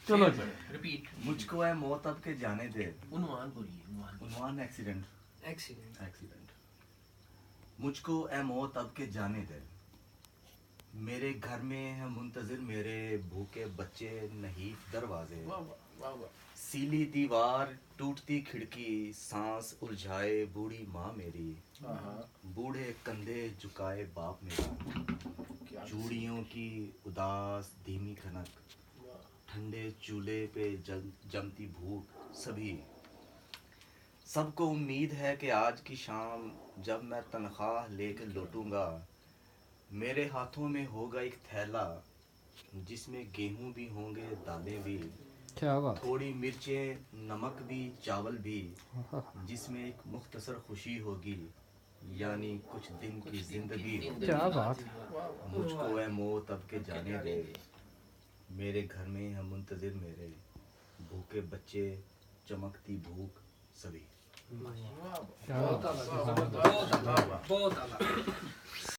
चलो जी रिपीट मुझको है मौत अब के जाने दे। उन्वान बोलिए उन्वान एक्सीडेंट। एक्सीडेंट मुझको है मौत अब के जाने दे। मेरे घर में है मुंतजिर मेरे भूखे बच्चे नहीफ दरवाजे। वाह वाह वाह सीली दीवार टूटती खिड़की सांस उलझाए बूढ़ी माँ मेरी। बूढ़े कंधे झुकाए बाप मेरा। चूड़ियों की उदास धीमी खनक ठंडे चूल्हे पे जमती भूख सभी। सबको उम्मीद है कि आज की शाम जब मैं तनख्वाह लेकर लौटूंगा मेरे हाथों में होगा एक थैला जिसमें गेहूं भी होंगे दालें भी क्या बात थोड़ी मिर्चें नमक भी चावल भी जिसमें एक मुख्तसर खुशी होगी यानी कुछ दिन की जिंदगी। क्या बात मुझको है मौत अब के जाने दे। मेरे घर में है मुंतजिर मेरे भूखे बच्चे चमकती भूख सभी। क्या बात बहुत आला